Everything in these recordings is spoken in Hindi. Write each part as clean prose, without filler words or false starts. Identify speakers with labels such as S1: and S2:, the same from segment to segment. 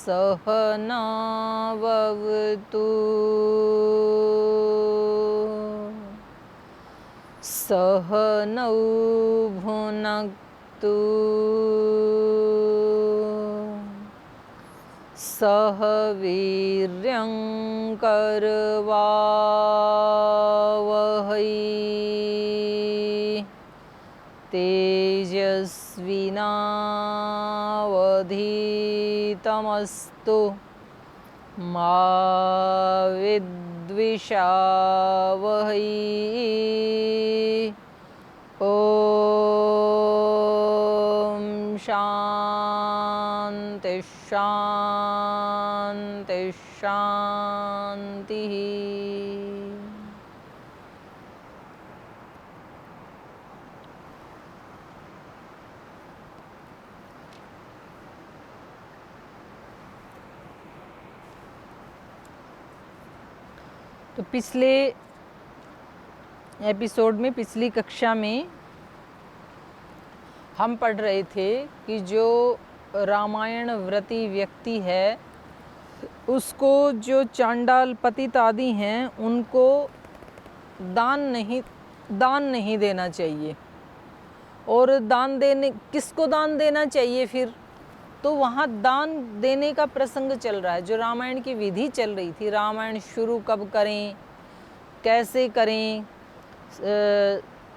S1: सहनाववतु सहनौ भुनक्तु सह वीर्यं करवावहै तेजस्विनावधीतमस्तु मा विद्विषावहै। ॐ शान्ति शान्ति शान्तिः। तो पिछले एपिसोड में, पिछली कक्षा में हम पढ़ रहे थे कि जो रामायण व्रती व्यक्ति है उसको जो चांडाल पतित आदि हैं उनको दान नहीं देना चाहिए। और दान देने, किसको दान देना चाहिए फिर? तो वहाँ दान देने का प्रसंग चल रहा है, जो रामायण की विधि चल रही थी। रामायण शुरू कब करें, कैसे करें,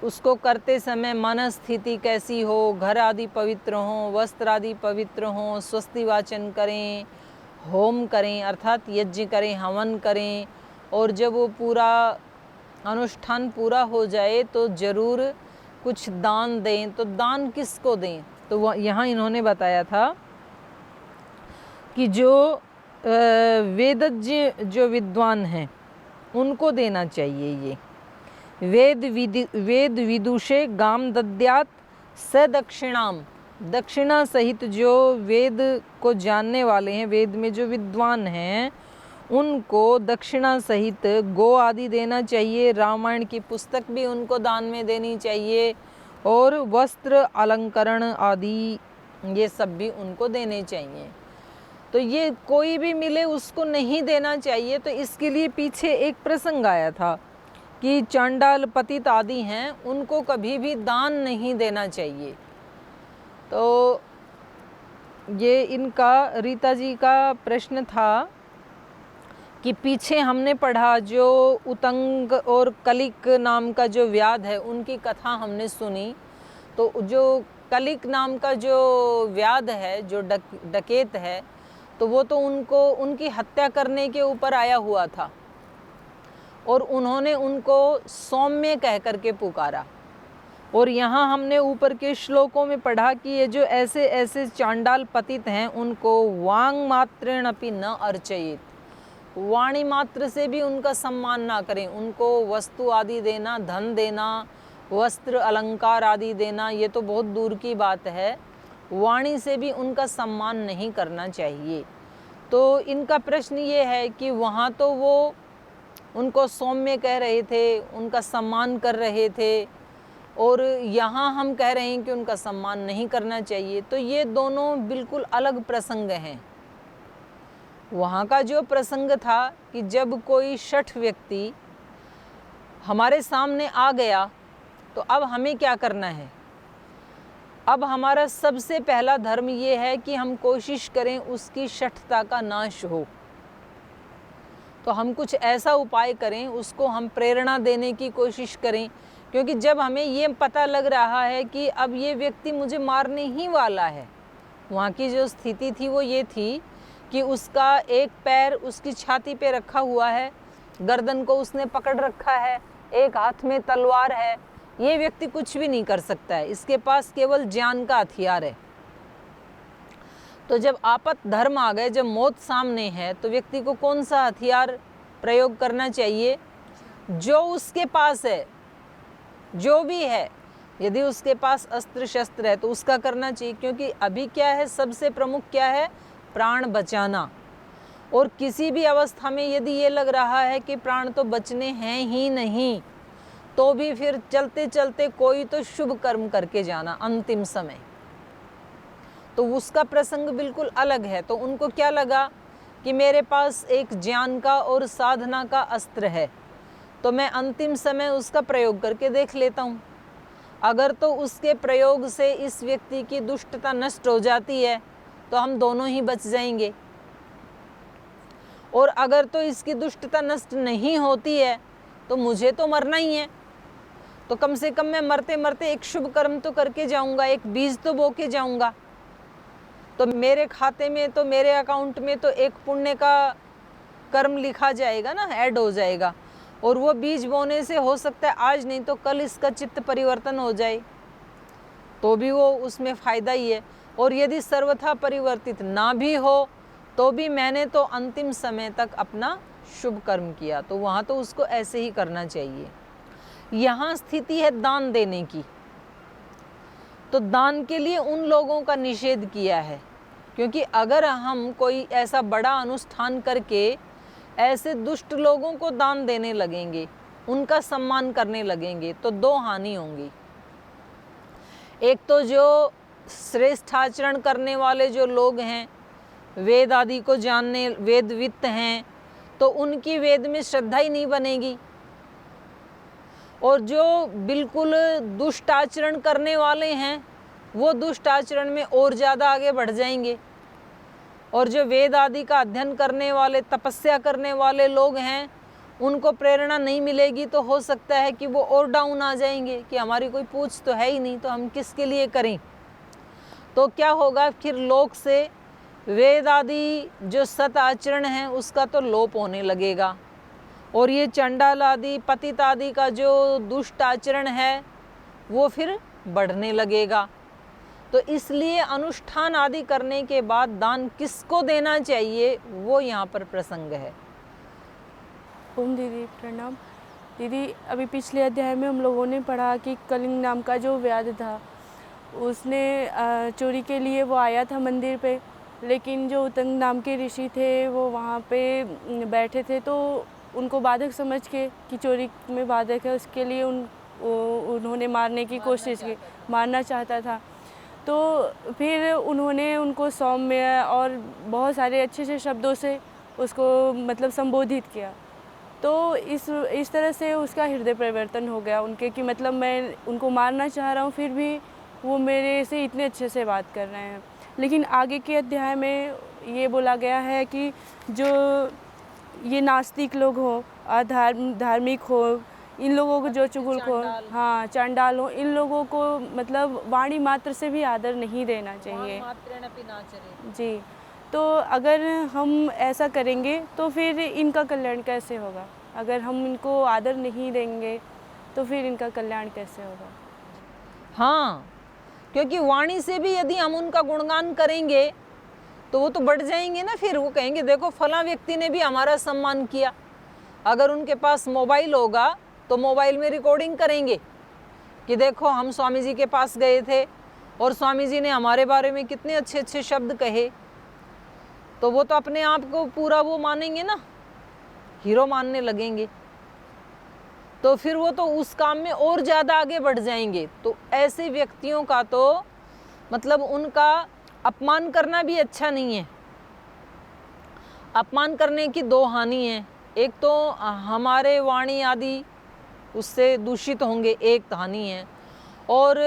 S1: उसको करते समय मन स्थिति कैसी हो, घर आदि पवित्र हों, वस्त्र आदि पवित्र हों, स्वस्ति वाचन करें, होम करें अर्थात यज्ञ करें, हवन करें, और जब वो पूरा अनुष्ठान पूरा हो जाए तो ज़रूर कुछ दान दें। तो दान किसको दें? तो यहाँ इन्होंने बताया था कि जो वेदज्ञ जो विद्वान हैं उनको देना चाहिए। ये वेद विदुषे गाम दद्यात स दक्षिणाम, दक्षिणा सहित जो वेद को जानने वाले हैं, वेद में जो विद्वान हैं उनको दक्षिणा सहित गो आदि देना चाहिए। रामायण की पुस्तक भी उनको दान में देनी चाहिए, और वस्त्र अलंकरण आदि ये सब भी उनको देने चाहिए। तो ये कोई भी मिले उसको नहीं देना चाहिए। तो इसके लिए पीछे एक प्रसंग आया था कि चांडाल पतित आदि हैं उनको कभी भी दान नहीं देना चाहिए। तो ये इनका, रीता जी का प्रश्न था कि पीछे हमने पढ़ा जो उतंग और कलिक नाम का जो व्याध है उनकी कथा हमने सुनी। तो जो कलिक नाम का जो व्याध है, जो डकैत है, तो वो तो उनकी हत्या करने के ऊपर आया हुआ था, और उन्होंने उनको सौम्य कह करके पुकारा। और यहाँ हमने ऊपर के श्लोकों में पढ़ा कि ये जो ऐसे ऐसे चांडाल पतित हैं उनको वांग मात्रेण अपि न अर्चयेत, वाणी मात्र से भी उनका सम्मान ना करें। उनको वस्तु आदि देना, धन देना, वस्त्र अलंकार आदि देना, ये तो बहुत दूर की बात है। वाणी से भी उनका सम्मान नहीं करना चाहिए। तो इनका प्रश्न ये है कि वहाँ तो वो उनको सौम्य कह रहे थे, उनका सम्मान कर रहे थे, और यहाँ हम कह रहे हैं कि उनका सम्मान नहीं करना चाहिए। तो ये दोनों बिल्कुल अलग प्रसंग हैं। वहाँ का जो प्रसंग था कि जब कोई शठ व्यक्ति हमारे सामने आ गया तो अब हमें क्या करना है? अब हमारा सबसे पहला धर्म ये है कि हम कोशिश करें उसकी शठता का नाश हो। तो हम कुछ ऐसा उपाय करें, उसको हम प्रेरणा देने की कोशिश करें। क्योंकि जब हमें ये पता लग रहा है कि अब ये व्यक्ति मुझे मारने ही वाला है, वहाँ की जो स्थिति थी वो ये थी कि उसका एक पैर उसकी छाती पे रखा हुआ है, गर्दन को उसने पकड़ रखा है, एक हाथ में तलवार है। ये व्यक्ति कुछ भी नहीं कर सकता है, इसके पास केवल ज्ञान का हथियार है। तो जब आपत धर्म आ गए, जब मौत सामने है, तो व्यक्ति को कौन सा हथियार प्रयोग करना चाहिए? जो उसके पास है, जो भी है। यदि उसके पास अस्त्र शस्त्र है तो उसका करना चाहिए। क्योंकि अभी क्या है, सबसे प्रमुख क्या है? प्राण बचाना। और किसी भी अवस्था में यदि ये लग रहा है कि प्राण तो बचने हैं ही नहीं, तो भी फिर चलते चलते कोई तो शुभ कर्म करके जाना अंतिम समय। तो उसका प्रसंग बिल्कुल अलग है। तो उनको क्या लगा कि मेरे पास एक ज्ञान का और साधना का अस्त्र है, तो मैं अंतिम समय उसका प्रयोग करके देख लेता हूँ। अगर तो उसके प्रयोग से इस व्यक्ति की दुष्टता नष्ट हो जाती है तो हम दोनों ही बच जाएंगे, और अगर तो इसकी दुष्टता नष्ट नहीं होती है तो मुझे तो मरना ही है। तो कम से कम मैं मरते मरते एक शुभ कर्म तो करके जाऊंगा, एक बीज तो बो के जाऊंगा। तो मेरे खाते में, तो मेरे अकाउंट में तो एक पुण्य का कर्म लिखा जाएगा ना, ऐड हो जाएगा। और वो बीज बोने से हो सकता है आज नहीं तो कल इसका चित्त परिवर्तन हो जाए, तो भी वो उसमें फ़ायदा ही है। और यदि सर्वथा परिवर्तित ना भी हो तो भी मैंने तो अंतिम समय तक अपना शुभ कर्म किया, तो वहाँ तो उसको ऐसे ही करना चाहिए। यहाँ स्थिति है दान देने की। तो दान के लिए उन लोगों का निषेध किया है, क्योंकि अगर हम कोई ऐसा बड़ा अनुष्ठान करके ऐसे दुष्ट लोगों को दान देने लगेंगे, उनका सम्मान करने लगेंगे, तो दो हानि होंगी। एक तो जो श्रेष्ठ आचरण करने वाले जो लोग हैं, वेद आदि को जानने, वेदवित्त हैं, तो उनकी वेद में श्रद्धा ही नहीं बनेगी। और जो बिल्कुल दुष्ट आचरण करने वाले हैं वो दुष्ट आचरण में और ज़्यादा आगे बढ़ जाएंगे। और जो वेद आदि का अध्ययन करने वाले, तपस्या करने वाले लोग हैं, उनको प्रेरणा नहीं मिलेगी तो हो सकता है कि वो और डाउन आ जाएंगे कि हमारी कोई पूछ तो है ही नहीं, तो हम किसके लिए करें। तो क्या होगा, फिर लोक से वेद आदि जो सत आचरण है उसका तो लोप होने लगेगा, और ये चंडाल आदि, पतित आदि का जो दुष्ट आचरण है वो फिर बढ़ने लगेगा। तो इसलिए अनुष्ठान आदि करने के बाद दान किसको देना चाहिए वो यहाँ पर प्रसंग है।
S2: ओम दीदी प्रणाम। दीदी, अभी पिछले अध्याय में हम लोगों ने पढ़ा कि कलिंग नाम का जो व्याध था, उसने चोरी के लिए वो आया था मंदिर पे, लेकिन जो उतंग नाम के ऋषि थे वो वहाँ पे बैठे थे, तो उनको बाधक समझ के कि चोरी में बाधक है, उसके लिए उन्होंने मारने की कोशिश की, मारना चाहता था। तो फिर उन्होंने उनको सौम्य और बहुत सारे अच्छे अच्छे शब्दों से उसको मतलब संबोधित किया। तो इस तरह से उसका हृदय परिवर्तन हो गया उनके, कि मतलब मैं उनको मारना चाह रहा हूँ फिर भी वो मेरे से इतने अच्छे से बात कर रहे हैं। लेकिन आगे के अध्याय में ये बोला गया है कि जो ये नास्तिक लोग हो, धार्मिक हो, इन लोगों को जो चुगल हो, हाँ चांडाल हो, इन लोगों को मतलब वाणी मात्र से भी आदर नहीं देना चाहिए जी। तो अगर हम ऐसा करेंगे तो फिर इनका कल्याण कैसे होगा? अगर हम इनको आदर नहीं देंगे तो फिर इनका कल्याण कैसे होगा?
S1: हाँ, क्योंकि वाणी से भी यदि हम उनका गुणगान करेंगे तो वो तो बढ़ जाएंगे ना। फिर वो कहेंगे देखो फला व्यक्ति ने भी हमारा सम्मान किया। अगर उनके पास मोबाइल होगा तो मोबाइल में रिकॉर्डिंग करेंगे कि देखो हम स्वामी जी के पास गए थे और स्वामी जी ने हमारे बारे में कितने अच्छे अच्छे शब्द कहे। तो वो तो अपने आप को पूरा वो मानेंगे ना, हीरो मानने लगेंगे। तो फिर वो तो उस काम में और ज़्यादा आगे बढ़ जाएंगे। तो ऐसे व्यक्तियों का तो मतलब उनका अपमान करना भी अच्छा नहीं है। अपमान करने की दो हानि है, एक तो हमारे वाणी आदि उससे दूषित होंगे, एक हानि है, और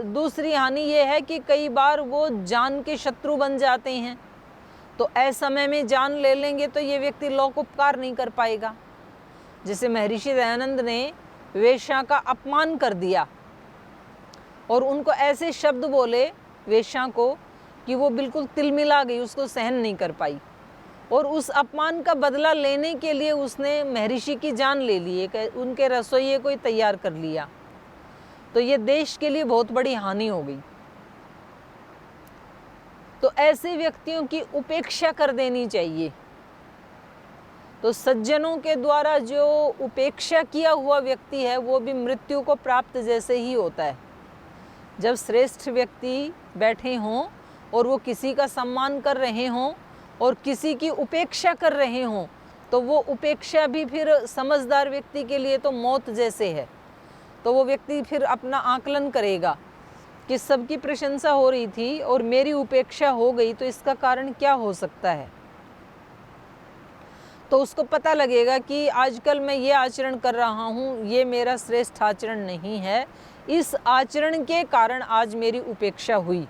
S1: दूसरी हानि ये है कि कई बार वो जान के शत्रु बन जाते हैं। तो ऐसे समय में जान ले लेंगे तो ये व्यक्ति लोक उपकार नहीं कर पाएगा। जैसे महर्षि दयानंद ने वेश्या का अपमान कर दिया और उनको ऐसे शब्द बोले वेश्या को कि वो बिल्कुल तिलमिला गई, उसको सहन नहीं कर पाई, और उस अपमान का बदला लेने के लिए उसने महर्षि की जान ले ली, उनके रसोइये को ही तैयार कर लिया। तो ये देश के लिए बहुत बड़ी हानि हो गई। तो ऐसे व्यक्तियों की उपेक्षा कर देनी चाहिए। तो सज्जनों के द्वारा जो उपेक्षा किया हुआ व्यक्ति है वो भी मृत्यु को प्राप्त जैसे ही होता है। जब श्रेष्ठ व्यक्ति बैठे हों और वो किसी का सम्मान कर रहे हों और किसी की उपेक्षा कर रहे हों, तो वो उपेक्षा भी फिर समझदार व्यक्ति के लिए तो मौत जैसे है। तो वो व्यक्ति फिर अपना आकलन करेगा कि सबकी प्रशंसा हो रही थी और मेरी उपेक्षा हो गई, तो इसका कारण क्या हो सकता है। तो उसको पता लगेगा कि आजकल मैं ये आचरण कर रहा हूँ, ये मेरा श्रेष्ठ आचरण नहीं है, इस आचरण के कारण आज मेरी उपेक्षा हुई,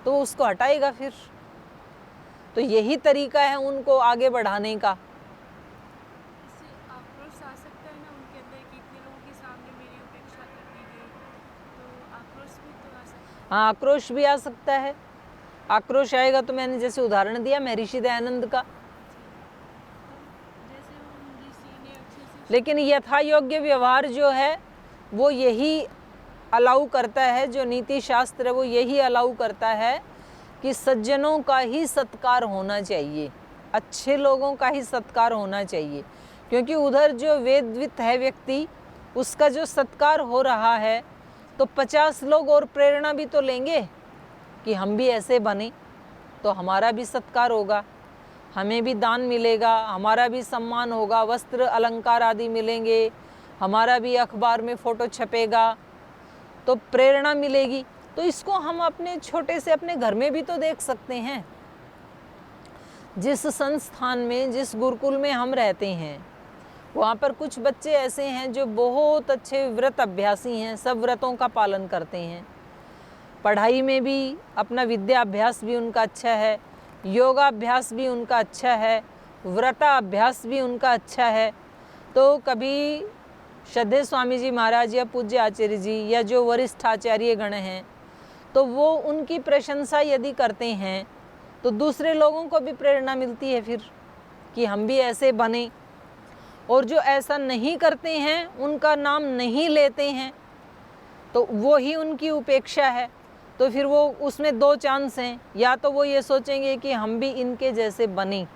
S1: तो उसको हटाएगा फिर। तो यही तरीका है उनको आगे बढ़ाने का।
S2: इससे आक्रोश आ सकता है ना उनके अंदर कि इतने लोगों के सामने मेरी उपेक्षा कर दी गई, तो आक्रोश भी तो आ सकता है।
S1: हाँ, आक्रोश भी आ सकता है। आक्रोश आएगा तो मैंने जैसे उदाहरण दिया महर्षि दयानंद का।
S2: जैसे उन ऋषि ने अच्छे से
S1: लेकिन यथा योग्य व्यवहार जो है वो यही अलाउ करता है, जो नीति शास्त्र है वो यही अलाउ करता है कि सज्जनों का ही सत्कार होना चाहिए, अच्छे लोगों का ही सत्कार होना चाहिए। क्योंकि उधर जो वेदवित है व्यक्ति, उसका जो सत्कार हो रहा है, तो 50 लोग और प्रेरणा भी तो लेंगे कि हम भी ऐसे बने, तो हमारा भी सत्कार होगा, हमें भी दान मिलेगा, हमारा भी सम्मान होगा, वस्त्र अलंकार आदि मिलेंगे, हमारा भी अखबार में फ़ोटो छपेगा, तो प्रेरणा मिलेगी। तो इसको हम अपने छोटे से अपने घर में भी तो देख सकते हैं। जिस संस्थान में, जिस गुरुकुल में हम रहते हैं, वहाँ पर कुछ बच्चे ऐसे हैं जो बहुत अच्छे व्रत अभ्यासी हैं, सब व्रतों का पालन करते हैं, पढ़ाई में भी अपना विद्याभ्यास भी उनका अच्छा है, योगाभ्यास भी उनका अच्छा है, व्रताभ्यास भी उनका अच्छा है। तो कभी श्रद्धेय स्वामी जी महाराज या पूज्य आचार्य जी या जो वरिष्ठ आचार्य गण हैं, तो वो उनकी प्रशंसा यदि करते हैं तो दूसरे लोगों को भी प्रेरणा मिलती है फिर कि हम भी ऐसे बने। और जो ऐसा नहीं करते हैं, उनका नाम नहीं लेते हैं, तो वो ही उनकी उपेक्षा है। तो फिर वो उसमें दो चांस हैं, या तो वो ये सोचेंगे कि हम भी इनके जैसे बने,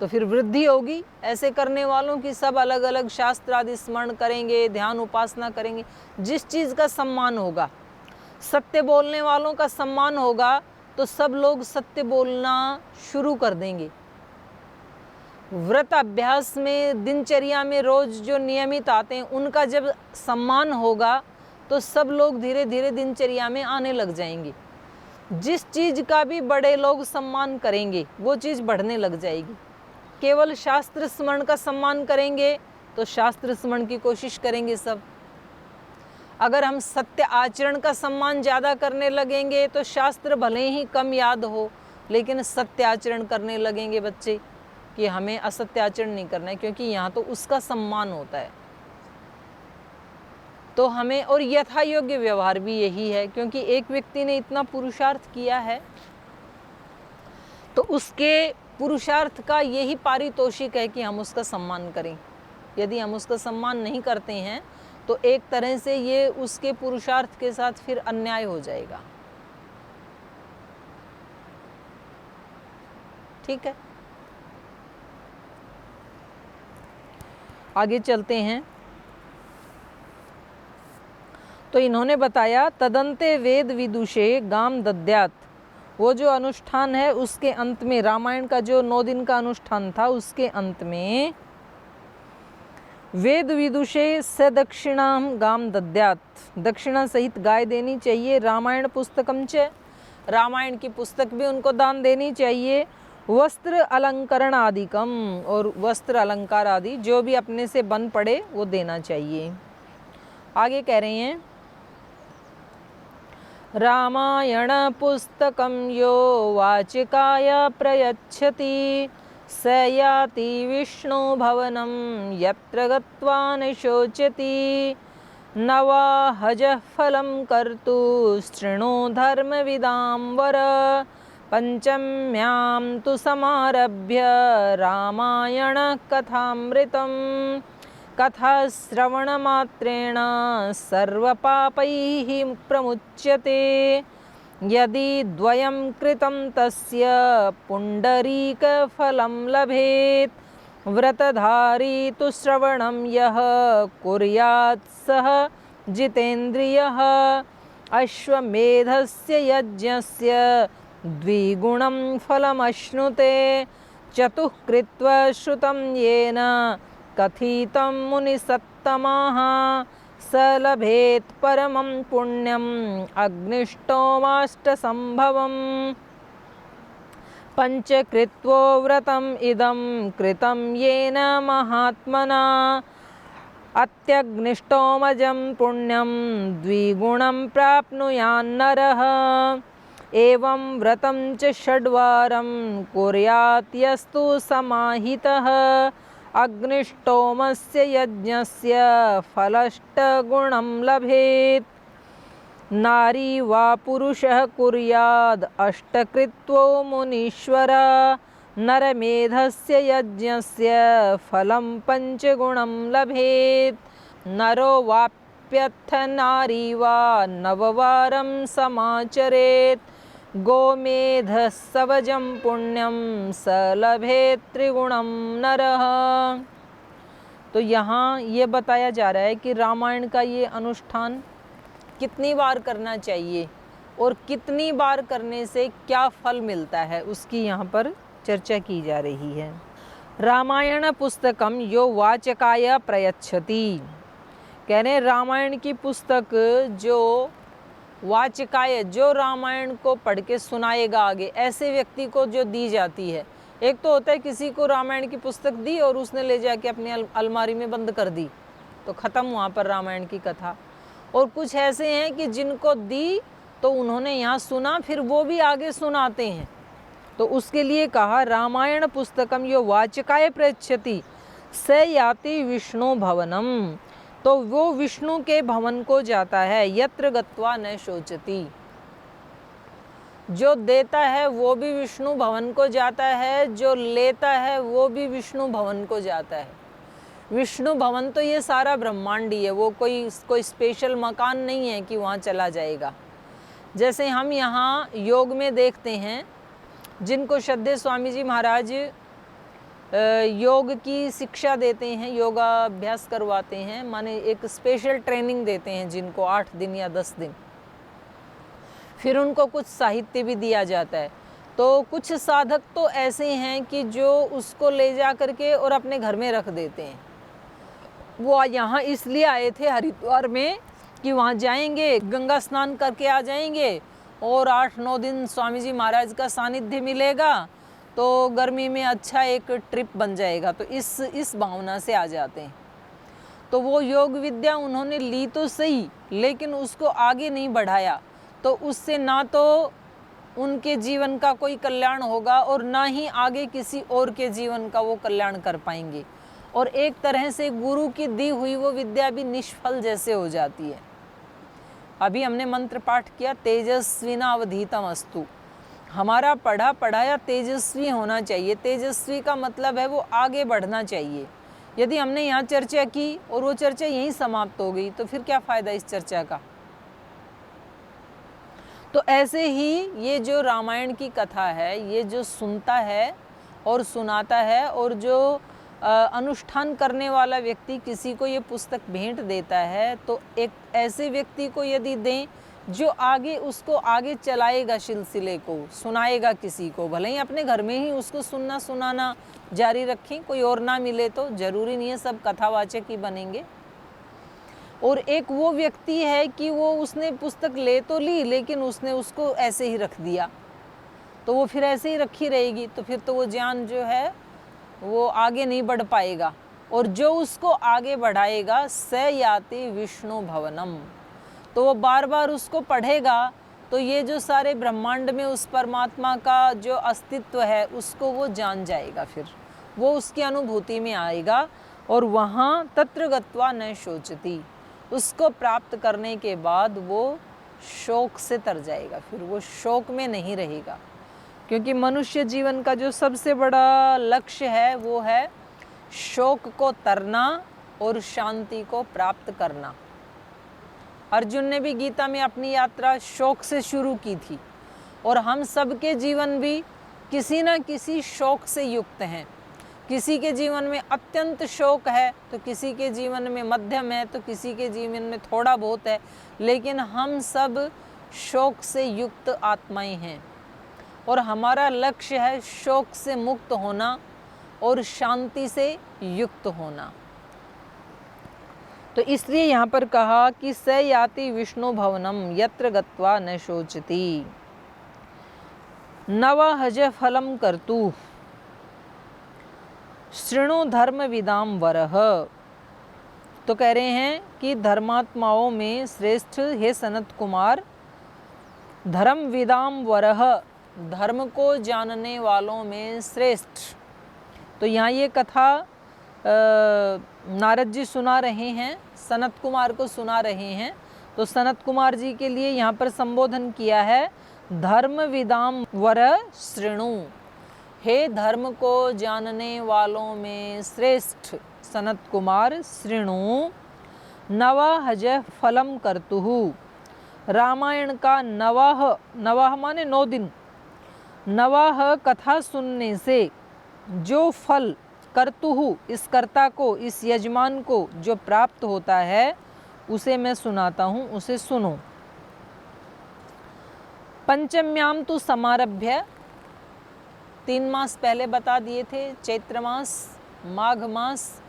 S1: तो फिर वृद्धि होगी ऐसे करने वालों की, सब अलग अलग शास्त्र आदि स्मरण करेंगे, ध्यान उपासना करेंगे, जिस चीज़ का सम्मान होगा, सत्य बोलने वालों का सम्मान होगा, तो सब लोग सत्य बोलना शुरू कर देंगे। व्रत अभ्यास में, दिनचर्या में रोज जो नियमित आते हैं, उनका जब सम्मान होगा तो सब लोग धीरे धीरे दिनचर्या में आने लग जाएंगे। जिस चीज़ का भी बड़े लोग सम्मान करेंगे, वो चीज़ बढ़ने लग जाएगी। केवल शास्त्र स्मरण का सम्मान करेंगे तो शास्त्र स्मरण की कोशिश करेंगे सब। अगर हम सत्य आचरण का सम्मान ज़्यादा करने लगेंगे तो शास्त्र भले ही कम याद हो, लेकिन सत्य आचरण करने लगेंगे बच्चे कि हमें असत्य आचरण नहीं करना है, क्योंकि यहाँ तो उसका सम्मान होता है। तो हमें, और यथा योग्य व्यवहार भी यही है, क्योंकि एक व्यक्ति ने इतना पुरुषार्थ किया है तो उसके पुरुषार्थ का यही पारितोषिक है कि हम उसका सम्मान करें। यदि हम उसका सम्मान नहीं करते हैं तो एक तरह से ये उसके पुरुषार्थ के साथ फिर अन्याय हो जाएगा। ठीक है, आगे चलते हैं। तो इन्होंने बताया तदंते वेद विदुषे गाम दद्यात, वो जो अनुष्ठान है उसके अंत में, रामायण का जो 9 दिन का अनुष्ठान था उसके अंत में, वेद विदुषे स दक्षिणाम गाम दद्यात, दक्षिणा सहित गाय देनी चाहिए। रामायण पुस्तकम च, रामायण की पुस्तक भी उनको दान देनी चाहिए। वस्त्र अलंकरण आदिकम, और वस्त्र अलंकार आदि जो भी अपने से बन पड़े वो देना चाहिए। आगे कह रहे हैं, रामायण पुस्तकम यो वाचिकाय प्रयच्छति स याति विष्णु भवनं यत्र गत्वा न शोचति। नवाहजः फलं कर्तु शृणु धर्मविदां वर, पंचम्यां तु समारभ्य रामायण कथामृतं। कथाश्रवणमात्रेण सर्वपापैः प्रमुच्यते। यदि द्वयं कृतं तस्य पुण्डरीकफलं लभेत्। व्रतधारी तु श्रवणं यः कुर्यात् सः जितेन्द्रियः। अश्वमेधस्य यज्ञस्य द्विगुणं फलमश्नुते। चतुः कृत्वा श्रुतं येन कथितं मुनिसत्तमाः। स लभेत् परमं पुण्यम् अग्निष्टोमाष्टसम्भवम् पञ्चकृत्वो व्रतम् इदं कृतं येन महात्मना अत्यग्निष्टोमजं पुण्यं द्विगुणं प्राप्नुयान्नरः एवं व्रतं च षड्वारं कुर्यात् यस्तु समाहितः अग्निष्टोमस्य यज्ञस्य फलष्टगुणं लभेत् नारी वा पुरुषः कुर्याद् अष्टकृत्वो मुनीश्वर नरमेधस्य यज्ञस्य फलं पञ्चगुणं लभेत् नरो वाप्यथ नारी वा नववारं समाचरेत् गोमेधस्सवजं पुण्यं स लभेत् त्रिगुणं नरः। तो यहाँ ये बताया जा रहा है कि रामायण का ये अनुष्ठान कितनी बार करना चाहिए और कितनी बार करने से क्या फल मिलता है, उसकी यहाँ पर चर्चा की जा रही है। रामायण पुस्तकम यो वाचकाय प्रयच्छति, कह रहे रामायण की पुस्तक जो वाचकाय, जो रामायण को पढ़ के सुनाएगा आगे, ऐसे व्यक्ति को जो दी जाती है। एक तो होता है किसी को रामायण की पुस्तक दी और उसने ले जाके अपनी अलमारी में बंद कर दी, तो ख़त्म वहाँ पर रामायण की कथा। और कुछ ऐसे हैं कि जिनको दी तो उन्होंने यहाँ सुना, फिर वो भी आगे सुनाते हैं। तो उसके लिए कहा रामायण पुस्तकम यो वाचकाय प्रयच्छति स याति विष्णु भवनम, तो वो विष्णु के भवन को जाता है। यत्र गत्वा न शोचति, जो देता है वो भी विष्णु भवन को जाता है, जो लेता है वो भी विष्णु भवन को जाता है। विष्णु भवन तो ये सारा ब्रह्मांड ही है, वो कोई स्पेशल मकान नहीं है कि वहाँ चला जाएगा। जैसे हम यहाँ योग में देखते हैं, जिनको श्रद्धेय स्वामी जी महाराज योग की शिक्षा देते हैं, योगा अभ्यास करवाते हैं, माने एक स्पेशल ट्रेनिंग देते हैं जिनको 8 दिन या 10 दिन, फिर उनको कुछ साहित्य भी दिया जाता है। तो कुछ साधक तो ऐसे हैं कि जो उसको ले जा करके और अपने घर में रख देते हैं। वो यहाँ इसलिए आए थे हरिद्वार में कि वहाँ जाएंगे, गंगा स्नान करके आ जाएंगे और 8-9 दिन स्वामी जी महाराज का सानिध्य मिलेगा, तो गर्मी में अच्छा एक ट्रिप बन जाएगा। तो इस भावना से आ जाते हैं। तो वो योग विद्या उन्होंने ली तो सही, लेकिन उसको आगे नहीं बढ़ाया, तो उससे ना तो उनके जीवन का कोई कल्याण होगा और ना ही आगे किसी और के जीवन का वो कल्याण कर पाएंगे। और एक तरह से गुरु की दी हुई वो विद्या भी निष्फल जैसे हो जाती है। अभी हमने मंत्र पाठ किया, तेजस्विना अवधीतम अस्तु। हमारा पढ़ा पढ़ाया तेजस्वी होना चाहिए। तेजस्वी का मतलब है वो आगे बढ़ना चाहिए। यदि हमने यहाँ चर्चा की और वो चर्चा यहीं समाप्त हो गई, तो फिर क्या फ़ायदा इस चर्चा का। तो ऐसे ही ये जो रामायण की कथा है, ये जो सुनता है और सुनाता है, और जो अनुष्ठान करने वाला व्यक्ति किसी को ये पुस्तक भेंट देता है, तो एक ऐसे व्यक्ति को यदि दें जो आगे उसको आगे चलाएगा, सिलसिले को सुनाएगा किसी को, भले ही अपने घर में ही उसको सुनना सुनाना जारी रखें, कोई और ना मिले तो ज़रूरी नहीं है सब कथावाचक ही बनेंगे। और एक वो व्यक्ति है कि वो उसने पुस्तक ले तो ली, लेकिन उसने उसको ऐसे ही रख दिया, तो वो फिर ऐसे ही रखी रहेगी, तो फिर तो वो ज्ञान जो है वो आगे नहीं बढ़ पाएगा। और जो उसको आगे बढ़ाएगा स याति विष्णु भवनम, तो वो बार बार उसको पढ़ेगा, तो ये जो सारे ब्रह्मांड में उस परमात्मा का जो अस्तित्व है उसको वो जान जाएगा, फिर वो उसकी अनुभूति में आएगा। और वहाँ तत्र गत्वा न शोचति, उसको प्राप्त करने के बाद वो शोक से तर जाएगा, फिर वो शोक में नहीं रहेगा। क्योंकि मनुष्य जीवन का जो सबसे बड़ा लक्ष्य है वो है शोक को तरना और शांति को प्राप्त करना। अर्जुन ने भी गीता में अपनी यात्रा शोक से शुरू की थी, और हम सबके जीवन भी किसी न किसी शोक से युक्त हैं। किसी के जीवन में अत्यंत शोक है, तो किसी के जीवन में मध्यम है, तो किसी के जीवन में थोड़ा बहुत है, लेकिन हम सब शोक से युक्त आत्माएं हैं। और हमारा लक्ष्य है शोक से मुक्त होना और शांति से युक्त होना। तो इसलिए यहाँ पर कहा कि स याति विष्णु भवनम यत्र गत्वा न शोचति। नवहज फलम कर्तु शृणु धर्म विदाम वरह। तो कह रहे हैं कि धर्मात्माओं में श्रेष्ठ हे सनत कुमार, धर्म विदाम वरह, धर्म को जानने वालों में श्रेष्ठ। तो यहाँ ये कथा नारद जी सुना रहे हैं, सनत कुमार को सुना रहे हैं। तो सनत कुमार जी के लिए यहाँ पर संबोधन किया है धर्म विदाम वर शृणु, हे धर्म को जानने वालों में श्रेष्ठ सनत कुमार, शृणु नवहज फलम कर्तुहु। रामायण का नवाह, नवाह माने 9 दिन, नवाह कथा सुनने से जो फल कर्तुहु, इस कर्ता को, इस यजमान को जो प्राप्त होता है उसे मैं सुनाता हूँ, उसे सुनो। पंचम्याम तो समारभ्य, 3 मास पहले बता दिए थे, चैत्र मास, माघ मास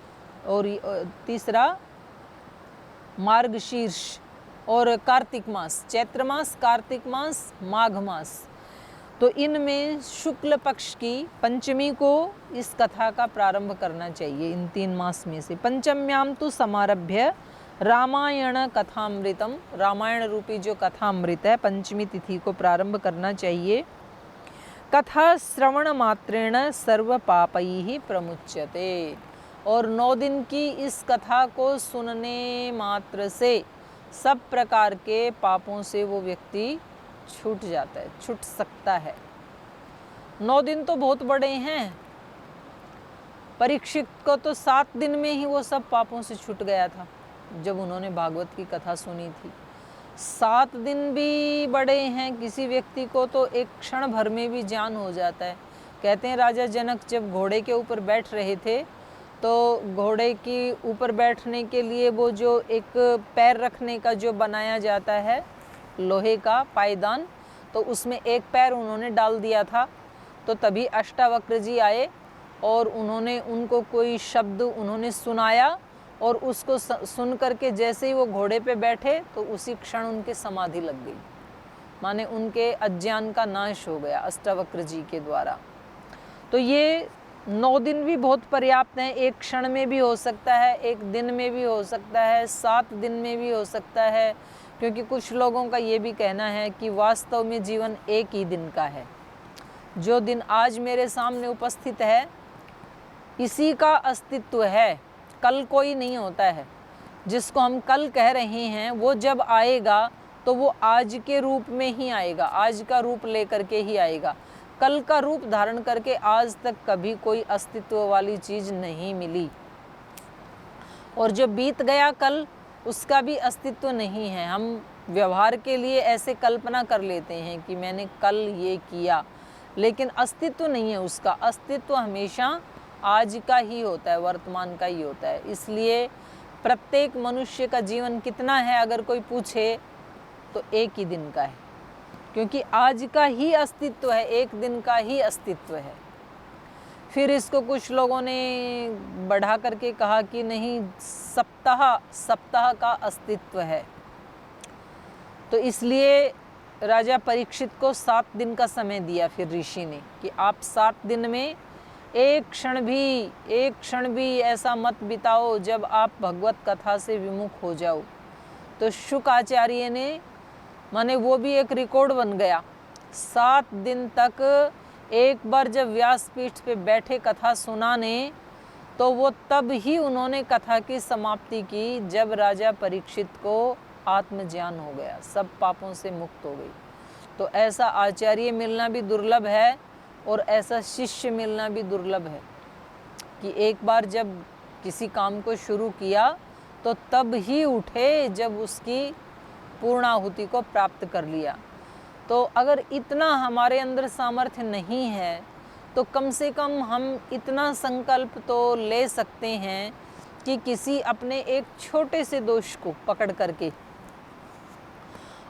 S1: और तीसरा मार्गशीर्ष और कार्तिक मास, चैत्र मास, कार्तिक मास, माघ मास। तो इनमें शुक्ल पक्ष की पंचमी को इस कथा का प्रारंभ करना चाहिए, इन 3 मास में से। पंचम्याम तो समारभ्य रामायण कथामृतम, रामायण रूपी जो कथामृत है, पंचमी तिथि को प्रारंभ करना चाहिए। कथा श्रवण मात्रेण सर्व पापैः प्रमुच्यते, और 9 दिन की इस कथा को सुनने मात्र से सब प्रकार के पापों से वो व्यक्ति छूट जाता है, छूट सकता है। 9 दिन तो बहुत बड़े हैं, परीक्षित को तो 7 दिन में ही वो सब पापों से छूट गया था जब उन्होंने भागवत की कथा सुनी थी। 7 दिन भी बड़े हैं, किसी व्यक्ति को तो एक क्षण भर में भी जान हो जाता है। कहते हैं राजा जनक जब घोड़े के ऊपर बैठ रहे थे तो घोड़े के ऊपर बैठने के लिए वो जो एक पैर रखने का जो बनाया जाता है लोहे का पायदान, तो उसमें एक पैर उन्होंने डाल दिया था। तो तभी अष्टावक्र जी आए और उन्होंने उनको कोई शब्द उन्होंने सुनाया, और उसको सुन करके जैसे ही वो घोड़े पे बैठे तो उसी क्षण उनकी समाधि लग गई, माने उनके अज्ञान का नाश हो गया अष्टावक्र जी के द्वारा। तो ये 9 दिन भी बहुत पर्याप्त हैं, एक क्षण में भी हो सकता है, एक दिन में भी हो सकता है, 7 दिन में भी हो सकता है, क्योंकि कुछ लोगों का ये भी कहना है कि वास्तव में जीवन एक ही दिन का है। जो दिन आज मेरे सामने उपस्थित है इसी का अस्तित्व है, कल कोई नहीं होता है। जिसको हम कल कह रहे हैं वो जब आएगा तो वो आज के रूप में ही आएगा, आज का रूप लेकर के ही आएगा। कल का रूप धारण करके आज तक कभी कोई अस्तित्व वाली चीज़ नहीं मिली, और जो बीत गया कल उसका भी अस्तित्व नहीं है। हम व्यवहार के लिए ऐसे कल्पना कर लेते हैं कि मैंने कल ये किया, लेकिन अस्तित्व नहीं है उसका। अस्तित्व हमेशा आज का ही होता है, वर्तमान का ही होता है। इसलिए प्रत्येक मनुष्य का जीवन कितना है अगर कोई पूछे तो एक ही दिन का है, क्योंकि आज का ही अस्तित्व है, एक दिन का ही अस्तित्व है। फिर इसको कुछ लोगों ने बढ़ा करके कहा कि नहीं, सप्ताह का अस्तित्व है। तो इसलिए राजा परीक्षित को 7 दिन का समय दिया फिर ऋषि ने कि आप 7 दिन में एक क्षण भी ऐसा मत बिताओ जब आप भगवत कथा से विमुख हो जाओ। तो शुक आचार्य ने, माने वो भी एक रिकॉर्ड बन गया, 7 दिन तक एक बार जब व्यासपीठ पे बैठे कथा सुनाने, तो वो तब ही उन्होंने कथा की समाप्ति की जब राजा परीक्षित को आत्मज्ञान हो गया, सब पापों से मुक्त हो गई। तो ऐसा आचार्य मिलना भी दुर्लभ है और ऐसा शिष्य मिलना भी दुर्लभ है कि एक बार जब किसी काम को शुरू किया तो तब ही उठे जब उसकी पूर्णाहुति को प्राप्त कर लिया। तो अगर इतना हमारे अंदर सामर्थ्य नहीं है तो कम से कम हम इतना संकल्प तो ले सकते हैं कि किसी अपने एक छोटे से दोष को पकड़ करके,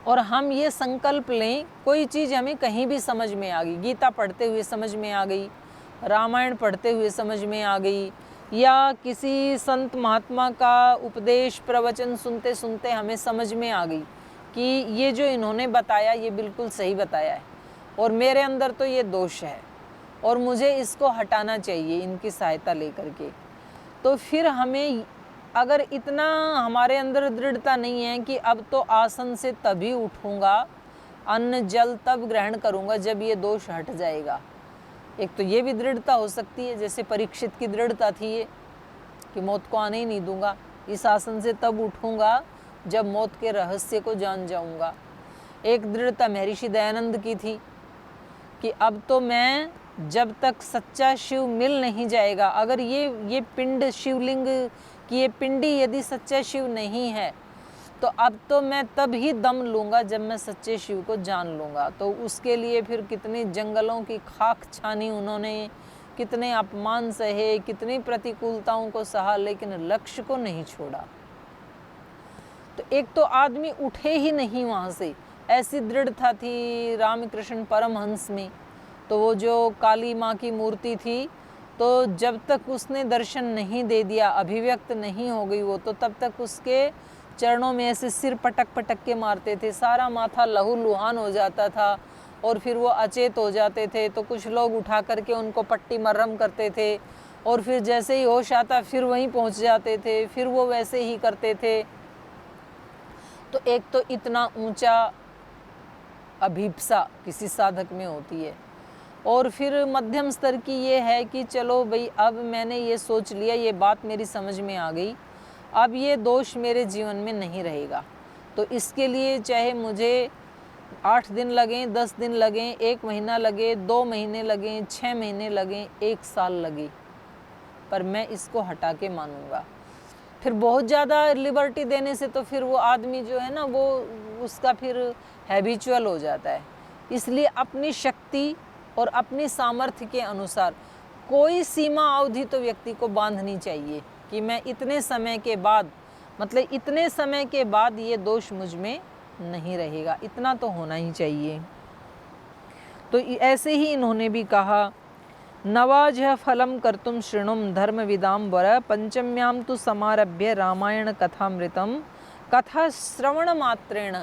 S1: और हम ये संकल्प लें, कोई चीज़ हमें कहीं भी समझ में आ गई, गीता पढ़ते हुए समझ में आ गई, रामायण पढ़ते हुए समझ में आ गई, या किसी संत महात्मा का उपदेश प्रवचन सुनते सुनते हमें समझ में आ गई कि ये जो इन्होंने बताया ये बिल्कुल सही बताया है और मेरे अंदर तो ये दोष है और मुझे इसको हटाना चाहिए इनकी सहायता लेकर के, तो फिर हमें अगर इतना हमारे अंदर दृढ़ता नहीं है कि अब तो आसन से तभी उठूँगा, अन्न जल तब ग्रहण करूँगा जब ये दोष हट जाएगा। एक तो ये भी दृढ़ता हो सकती है, जैसे परीक्षित की दृढ़ता थी ये कि मौत को आने ही नहीं दूंगा, इस आसन से तब उठूँगा जब मौत के रहस्य को जान जाऊँगा। एक दृढ़ता महर्षि दयानंद की थी कि अब तो मैं जब तक सच्चा शिव मिल नहीं जाएगा, अगर ये पिंड शिवलिंग की ये पिंडी यदि सच्चा शिव नहीं है तो अब तो मैं तब ही दम लूँगा जब मैं सच्चे शिव को जान लूँगा। तो उसके लिए फिर कितने जंगलों की खाक छानी उन्होंने, कितने अपमान सहे, कितनी प्रतिकूलताओं को सहा, लेकिन लक्ष्य को नहीं छोड़ा। तो एक तो आदमी उठे ही नहीं वहाँ से, ऐसी दृढ़ता थी रामकृष्ण परमहंस में। तो वो जो काली माँ की मूर्ति थी, तो जब तक उसने दर्शन नहीं दे दिया, अभिव्यक्त नहीं हो गई वो, तो तब तक उसके चरणों में ऐसे सिर पटक पटक के मारते थे, सारा माथा लहूलुहान हो जाता था और फिर वो अचेत हो जाते थे। तो कुछ लोग उठा करके उनको पट्टी मरहम करते थे और फिर जैसे ही होश आता फिर वहीं पहुंच जाते थे, फिर वो वैसे ही करते थे। तो एक तो इतना ऊंचा अभिप्सा किसी साधक में होती है, और फिर मध्यम स्तर की ये है कि चलो भाई अब मैंने ये सोच लिया, ये बात मेरी समझ में आ गई, अब ये दोष मेरे जीवन में नहीं रहेगा। तो इसके लिए चाहे मुझे 8 दिन लगें, 10 दिन लगें, 1 महीना लगे, 2 महीने लगें, 6 महीने लगें, 1 साल लगे, पर मैं इसको हटा के मानूंगा। फिर बहुत ज़्यादा लिबर्टी देने से तो फिर वो आदमी जो है ना, वो उसका फिर हैबिचुअल हो जाता है। इसलिए अपनी शक्ति और अपनी सामर्थ्य के अनुसार कोई सीमा अवधि तो व्यक्ति को बांधनी चाहिए कि मैं इतने समय के बाद, मतलब इतने समय के बाद ये दोष मुझ में नहीं रहेगा, इतना तो होना ही चाहिए। तो ऐसे ही इन्होंने भी कहा, नवाजह फलम कर्तुम शृणुम धर्म विदाम वर पंचम्याम तु समारभ्य रामायण कथामृतम कथा श्रवण मात्रेण।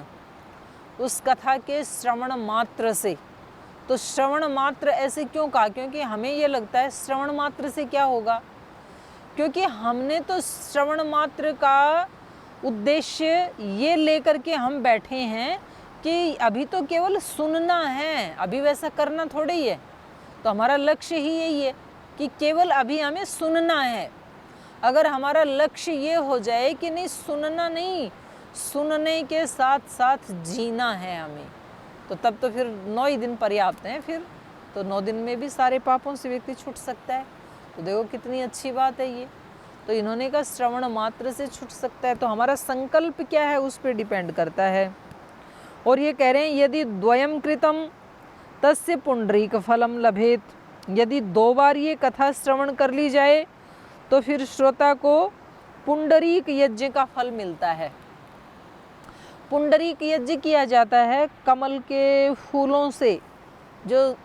S1: उस कथा के श्रवण मात्र से, तो श्रवण मात्र ऐसे क्यों कहा? क्योंकि हमें ये लगता है श्रवण मात्र से क्या होगा, क्योंकि हमने तो श्रवण मात्र का उद्देश्य ये लेकर के हम बैठे हैं कि अभी तो केवल सुनना है, अभी वैसा करना थोड़ा ही है। तो हमारा लक्ष्य ही यही है कि केवल अभी हमें सुनना है। अगर हमारा लक्ष्य ये हो जाए कि नहीं सुनना नहीं, सुनने के साथ साथ जीना है हमें, तो तब तो फिर 9 ही दिन पर्याप्त हैं। फिर तो 9 दिन में भी सारे पापों से व्यक्ति छूट सकता है। तो देखो कितनी अच्छी बात है ये। तो इन्होंने कहा श्रवण मात्र से छूट सकता है। तो हमारा संकल्प क्या है उस पर डिपेंड करता है। और ये कह रहे हैं यदि द्वयम कृतम तस्य पुंडरीक फलम लभेत। यदि 2 बार ये कथा श्रवण कर ली जाए तो फिर श्रोता को पुंडरीक यज्ञ का फल मिलता है। पुंडरीक यज्ञ किया जाता है कमल के फूलों से। जो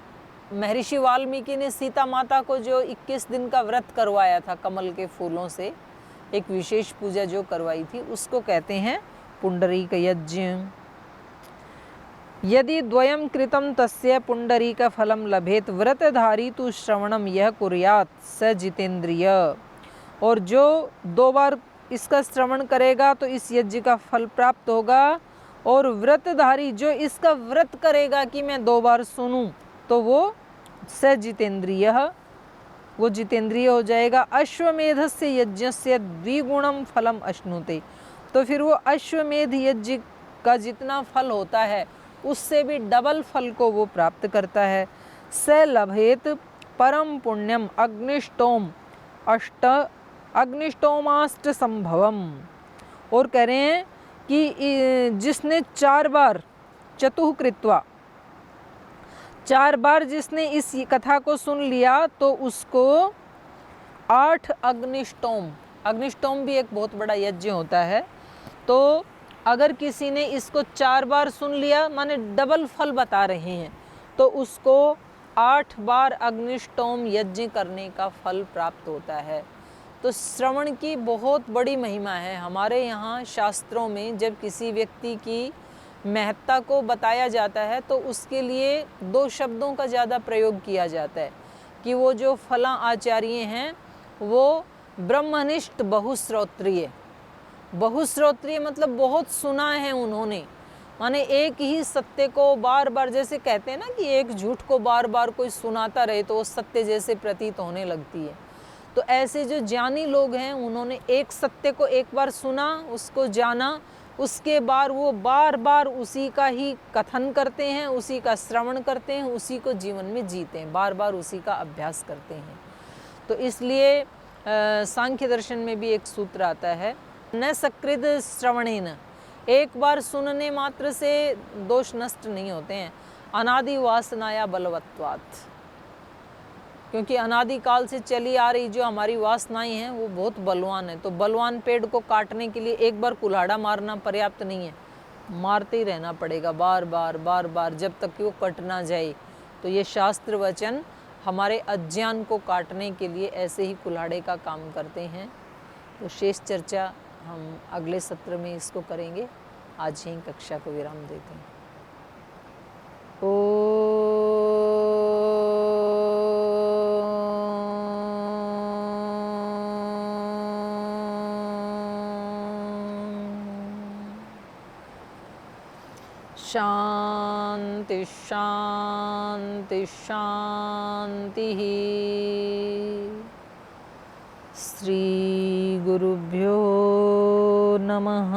S1: महर्षि वाल्मीकि ने सीता माता को जो 21 दिन का व्रत करवाया था कमल के फूलों से, एक विशेष पूजा जो करवाई थी, उसको कहते हैं पुंडरीक यज्ञ। यदि द्वयम कृतम तस्य पुंडरीक फलम लभेत व्रतधारी तु श्रवणम यह कुर्यात स जितेंद्रिय। और जो 2 बार इसका श्रवण करेगा तो इस यज्ञ का फल प्राप्त होगा। और व्रतधारी जो इसका व्रत करेगा कि मैं 2 बार सुनूं, तो वो स जितेंद्रिय, वो जितेंद्रिय हो जाएगा। अश्वमेधस्य यज्ञस्य द्विगुणम फलम अश्नुते। तो फिर वो अश्वमेध यज्ञ का जितना फल होता है उससे भी डबल फल को वो प्राप्त करता है। स लभेत परम पुण्यम अग्निष्टोमाष्ट संभवम। और कह रहे हैं कि जिसने 4 बार चतुःकृत्वा, 4 बार जिसने इस कथा को सुन लिया तो उसको 8 अग्निष्टोम, अग्निष्टोम भी एक बहुत बड़ा यज्ञ होता है। तो अगर किसी ने इसको 4 बार सुन लिया, माने डबल फल बता रहे हैं, तो उसको 8 बार अग्निष्टोम यज्ञ करने का फल प्राप्त होता है। तो श्रवण की बहुत बड़ी महिमा है। हमारे यहाँ शास्त्रों में जब किसी व्यक्ति की महत्ता को बताया जाता है तो उसके लिए दो शब्दों का ज़्यादा प्रयोग किया जाता है कि वो जो फला आचार्य हैं वो ब्रह्मनिष्ठ बहुश्रोत्रिय। बहुश्रोत्रिय मतलब बहुत सुना है उन्होंने, माने एक ही सत्य को बार बार, जैसे कहते हैं ना कि एक झूठ को बार बार कोई सुनाता रहे तो वो सत्य जैसे प्रतीत होने लगती है। तो ऐसे जो ज्ञानी लोग हैं उन्होंने एक सत्य को एक बार सुना, उसको जाना, उसके बाद वो बार बार उसी का ही कथन करते हैं, उसी का श्रवण करते हैं, उसी को जीवन में जीते हैं, बार बार उसी का अभ्यास करते हैं। तो इसलिए सांख्य दर्शन में भी एक सूत्र आता है, न सकृद श्रवणेन, एक बार सुनने मात्र से दोष नष्ट नहीं होते हैं, अनादि वासनाया बलवत्वात्, क्योंकि अनादिकाल से चली आ रही जो हमारी वासनाएं हैं वो बहुत बलवान है। तो बलवान पेड़ को काटने के लिए एक बार कुल्हाड़ा मारना पर्याप्त नहीं है, मारते ही रहना पड़ेगा बार बार जब तक कि वो कट ना जाए। तो ये शास्त्र वचन हमारे अज्ञान को काटने के लिए ऐसे ही कुल्हाड़े का काम करते हैं। तो शेष चर्चा हम अगले सत्र में इसको करेंगे। आज यहीं कक्षा को विराम देते हैं। शांति शांति शांति। श्री गुरुभ्यो नमः।